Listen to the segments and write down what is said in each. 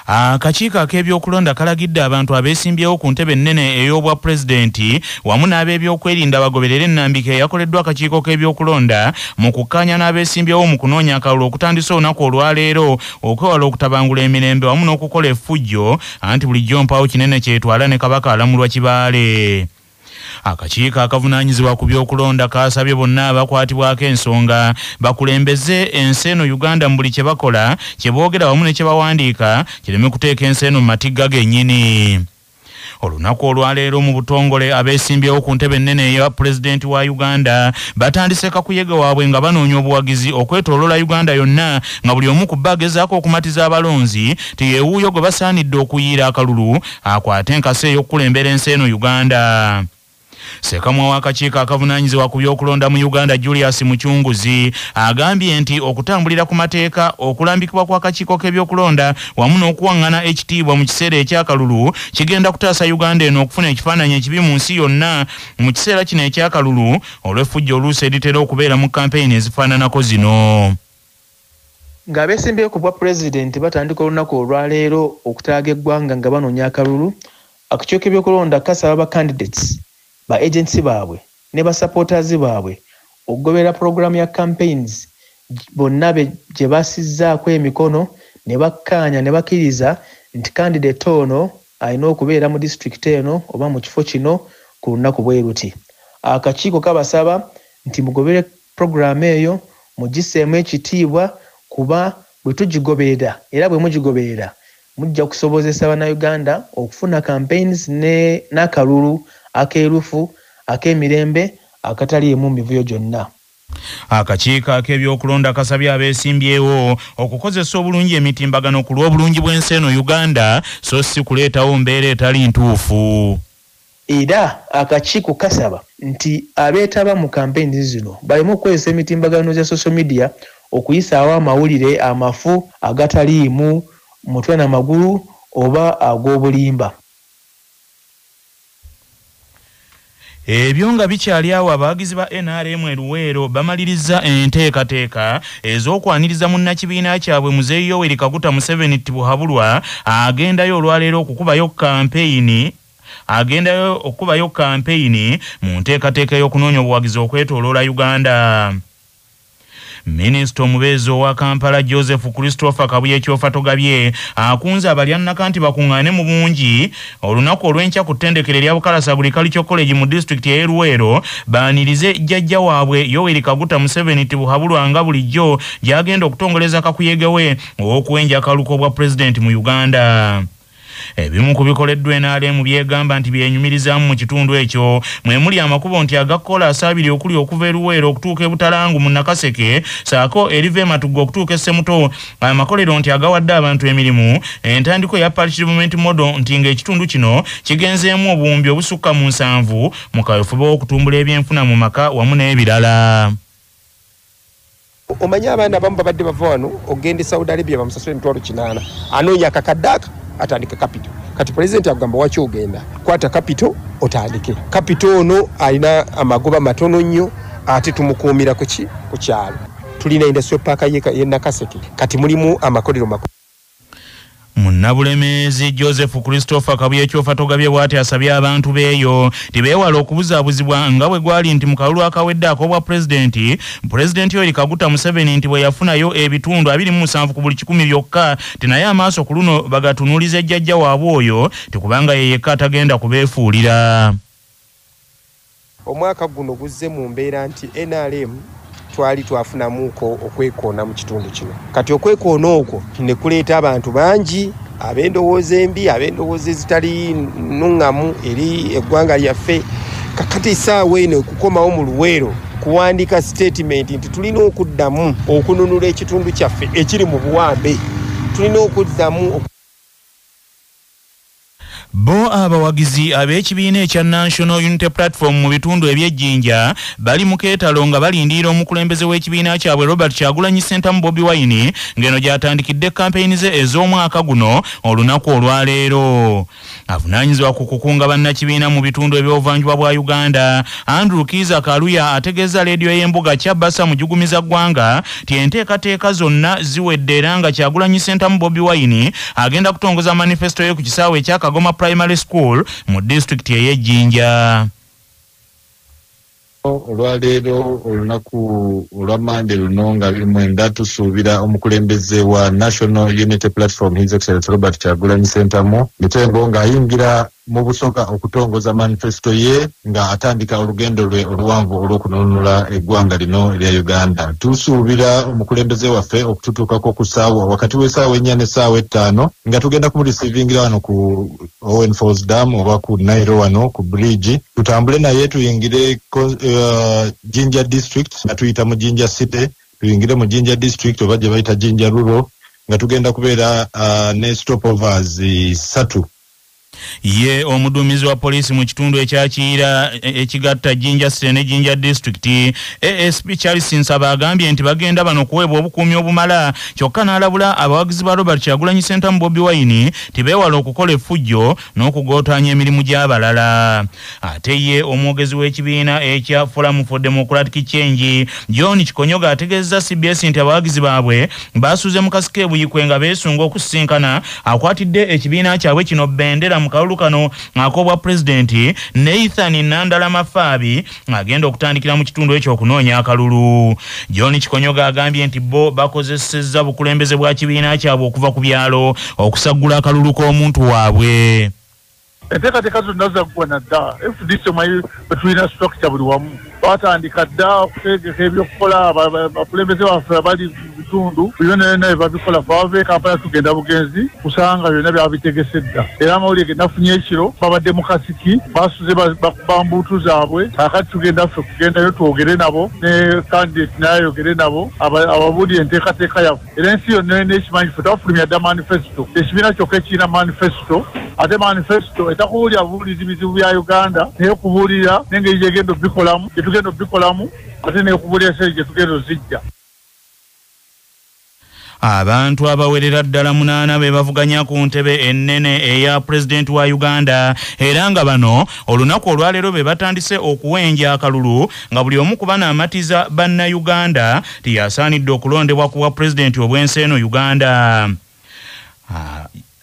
Akakiiko ak'ebyokulonda kalagidde abantu abeesimbyewo ku ntebe ennene ey'obwa pulezidenti wamu n'ab'ebyokwerinda bagoberera ennambika eyakoleddwa akakiiko k'ebyokulonda mu kukkaanya n'abeesimbyewo mu kunoonya akalulu okutandisa olunaku olwaleero okwewala okutabangula emirembe wamu n'okukola effujjo anti bulijjo mpaawo kinene kyetwala ne kabaka alamulwa Kibaale. Akakiiko akavunaanyizibwa ku byokulonda kaasabye bonna abakwatibwako ensonga bakulembeze ensi eno Uganda mu buli kye bakola kye boogera wamu ne kye bawandiika kireme kuteeka ensi eno mu matigga gennyini. Olunaku olwaleero mu butongole abeesimbyewo ku ntebe ennene eya pulezidenti wa Uganda batandise kakuyege waabwe nga banoonya obuwagizi okwetooloola Uganda yonna nga buli omu ku bbo agezaako okumatiza abalonzi ti yeewuuyo gwe basaanidde okuyiira akalulu akwate enkasi ey'okukulembera ensi eno Uganda. Ssekamwa w'akakiiko akavunaanyizibwa ku byokulonda mu Uganda Julius Mucunguzi agambye nti okutambulira ku mateeka okulambikibwa kw'akakiiko k'ebyokulonda wamu n'okuwaŋŋana ekitiibwa mu kiseera ekyakalulu kigenda kutaasa Uganda eno okufuna ekifaananyi ekibi mu nsi yonna mu kiseera kino ekyakalulu olw'effujjo oluusi eritera okubeera mu kampeyini ezifaananako zino. Ng'abeesimbyewo ku bwa pulezidenti batandika olunaku olwaleero okutaaga eggwanga nga banoonya akalulu, akakiiko k'ebyokulonda kasaba ba candidates ba agency baabwe ne ba supporters baabwe okugoberera program ya campaigns bonna gye basizzaako emikono ne bakkaanya ne bakkiriza nti candidate ono alina okubeera mu district eno oba mu kifo kino ku lunaku bwe ruti. Akakiiko kabasaba nti mugobere program eyo mugisseemu ekitiibwa kuba bwe tugigoberera era bwe mugigoberera mujja kusobozesa bannayuganda okufuna campaigns n'akalulu akeerufu ak'emirembe akataliimu mivuyo gyonna. Akakiiko ak'ebyokulonda kasabye abeesimbyewo okukozesa obulungi emitimbagano ku lw'obulungi bw'ensi eno Uganda so si kuleetawo mbeera etali ntuufu. Era akakiiko kasaba nti abeetaba mu kampeyini zino baleme okukozesa emitimbagano za social media okuyisaawo amawulire amafu agataliimu mutwe n'amagulu oba ag'obulimba. Ebyo nga bikyali awo abawagizi ba NRM Luweero bamaliriza enteekateeka ez'okwaniriza munnakibiina kyabwe Muzeeyi Yoweri Kaguta Museveni Tibuhaburwa agendayo olwaleero okukubayo kampeyini mu nteekateeka y'okunoonya obuwagizi okwetooloola Uganda. Minisita omubeezi owa Kampala Joseph Christopher Kabuye Kyofa Togabye akunze abalyanaka nti bakuŋŋaane mu bungi olunaku olw'enkya ku ttendekero lya Bukalasa Agricultural College mu disitulikiti y'e Luweero baanirize jjajja waabwe Yoweri Kaguta Museveni Tibuhaburwa nga bulijjo gy'agenda okutongoleza kakuyege we ow'okuwenja akaluko bwa pulezidenti mu Uganda. Ebimu ku bikoleddwa NRM byegamba nti byenyumirizaamu mu kitundu ekyo mwe muli amakubo nti agakola asabiri okuli okuva e Luweero okutuuka e Butalangu mu Nakaseke saako eriva e Matugga okutuuka e Ssemuto, amakolero nti agawadde abantu emirimu, entandiko ya Parish Development Model nti ng'ekitundu kino kigenzeemu obuwumbi obusukka mu 7 mu kaweefube w'okutumbula ebyenfuna mu maka wamu n'ebirala. Omanya abaana abamu babadde bava wano ogenda e Saudi Arabia bamusasula emitwalo 8 anoonya akakadde aka atandika capital. Kati president agamba waki ogenda kwata capital otandike capital ono alina amagoba matono nnyo ate tumukuumira ku kyalo. Tulina industrial park ye Nakaseke kati mulimu amakolero makulu. Munnabulemeezi Joseph Christopher Kabuye Kyofa Togabye bw'ati asabye abantu beeyo tibeewala okubuzaabuzibwa nga bwe gwali nti mu kalulu akawedde ak'obwa pulezidenti Yoweri Kaguta Museveni nti bwe yafunayo ebitundu 27 ku buli 100 byokka naye amaaso ku luno bagatunuuliza jjajja waabwe oyo tikubanga ye yekka atagenda kubeefuulira. Omwaka guno guzze mu mbeera nti NRM twali twafunamuuko okwekoona mu kitundu kino. Kati okwekoona okwo ne kuleeta abantu bangi ab'endowooza embi, ab'endowooza ezitali nnuŋŋamu eri eggwanga lyaffe. Kakati essaawa eno okukomawo mu Luweero kuwandiika statement nti tulina okuddamu okununula ekitundu kyaffe ekiri mu buwambe. Tulina okuddamu Bo abawagizi ab'ekibiina ekya National Unity Platform mu bitundu eby'ejjinja bali mu keetalo nga balindiira omukulembeze w'ekibiina kyabwe Robert Kyagulanyi Ssentamu Bobi Wine ng'eno gy'atandikidde kampeyini ze ez'omwaka guno olunaku olwaleero. Avunaanyizibwa ku kukunga bannakibiina mu bitundu eby'obuvanjuba bwa Uganda, Andrew Kiza Kaluya ategeeza leediyo y'embuga Kyabasa mu jugumiza ggwanga ti enteekateeka zonna ziwedde era nga Kyagulanyi Ssentamu Bobi Wine agenda kutongoza manifesto ye ku kisaawe ekya Kagoma Primary School mu district ey'Ejjinja. Olwaleero olunaku olwamande luno nga mwenda tusuubira omukulembeze wa National Unity Platform His Excellency Robert Kyagulanyi Ssentamu Mitengo ng'ayingira mu busoga okutongoza manifesto ye nga atandika olugendo lwe oluwanvu olw'okununula eggwanga lino erya Uganda. Tusuubira omukulembeze waffe okututuukako ku ssaawa wakati w'essaawa 4 n'essaawa 5 nga tugenda kumurisivingira wano ku Owen Falls Dam oba ku Nairo wano ku bridge. Tutambule naye tuyingire Jinja District nga tuyita mu Jinja City, tuyingire mu Jinja District oba gye bayita Jinja Rural nga tugenda kubeera ne stopovers 3. Ye omuduumizi wa poliisi mu kitundu ekyakiira ekigatta Jinja City ne Jinja District ASP Charles Nsaba agambye nti bagenda bano kuweebwa obukuumi obumala kyokka n'alabula abawagizi ba Robert Kyagulanyi Ssentamu Bobi Wine tibeewala okukola effujjo n'okugootaanya emirimu gy'abalala. Ate ye omwogezi w'ekibiina ekya Forum for Democratic Change John Kikonyoga ategeezza CBS nti abawagizi baabwe baasuze mu kasike buyikwe nga beesunga okusisinkana akwatidde ekibiina kyabwe kino bendera mu kalulu kano ak'obwa pulezidenti Nathan Nandala Mafaabi agenda okutandikira mu kitundu ekyo okunoonya akalulu. John Kikonyoga agambye nti bo bakozesezza bukulembeze bwa kibiina kyabwe okuva ku byalo okusaggula akalulu k'omuntu waabwe. Enteekateeka zonna zaggwa na dda FDC omanyi betulina structure buli wamu batandika dda okutegeka ebyokukola abakulembeze baffe abali mu bitundu byonna byonna babikola bava Kampala tugenda bugenzi kusanga byonna byabitegese dda era amawulire genafunye ekiro babadde mu kasiki basuze bakuba mbuutu zaabwe kakati tugenda ffe kugendayo twogere nabo ne candidate naye ayogere nabo ababuulire enteekateeka yaffe era ensi yonna nekimanyi ffe twafulumya dda manifesto ekibiina kyokka ekirina manifesto ate manifesto etakubuulira bubuulizi bizibu bya Uganda naye okubuulira n'engeri gyegenda obikolamu gyetugenda obikolamu ate n'okubuulira eseri gyetugenda ozijja. Abantu abawerera ddala 8 be bavuganya ku ntebe ennene eya pulezidenti wa Uganda era nga bano olunaku olwaleero be batandise okuwenja akalulu nga buli omu ku bano amatiza bannayuganda tiyasaanidde okulondebwa ku bwa pulezidenti obw'ensi eno Uganda.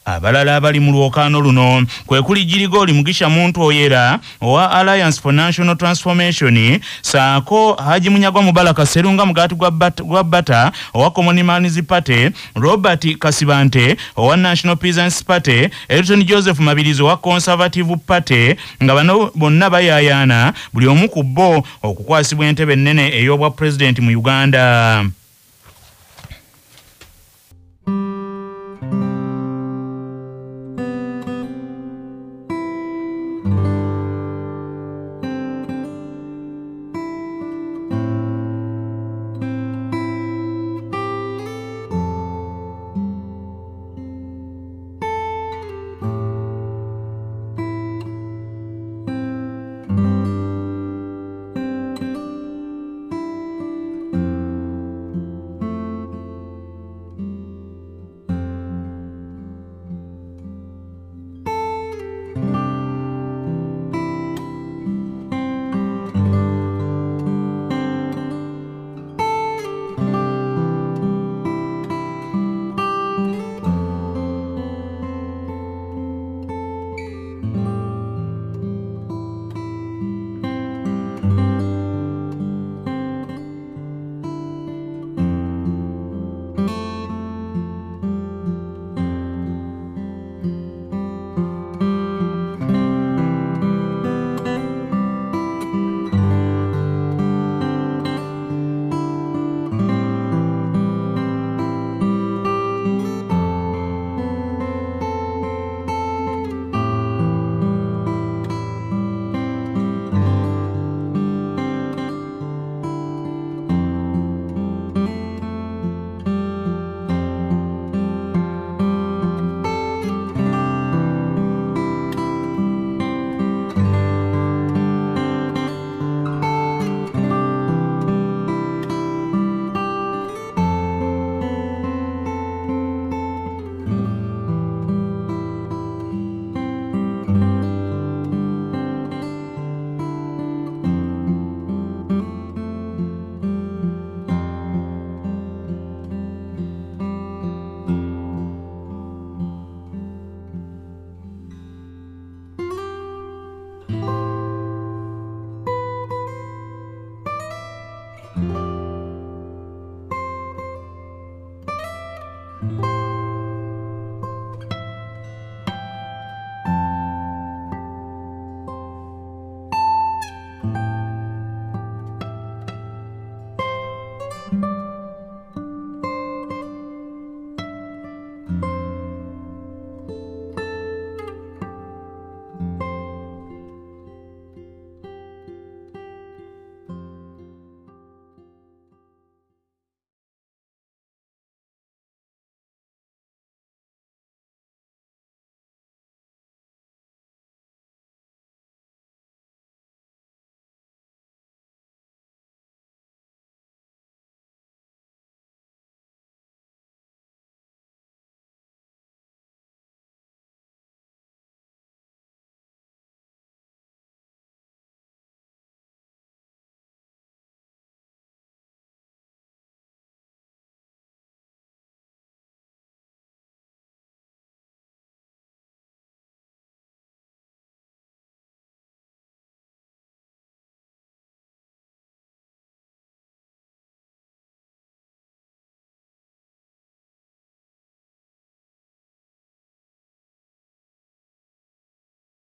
Abalala abali mu lwokaano luno kwe kuli Girigoli Mugisha Muntu Oyera owa Alliance for National Transformation saako Haji Munyagwa Mubaraka Serunga Mugati gwa Bata owa Common Man's Party, Robert Kasibante owa National Peasants Party, Elton Joseph Mabirizi owa Conservative Party nga bano bonna bayayaana buli omu ku bo okukwasibwa entebe ennene ey'obwa president mu Uganda.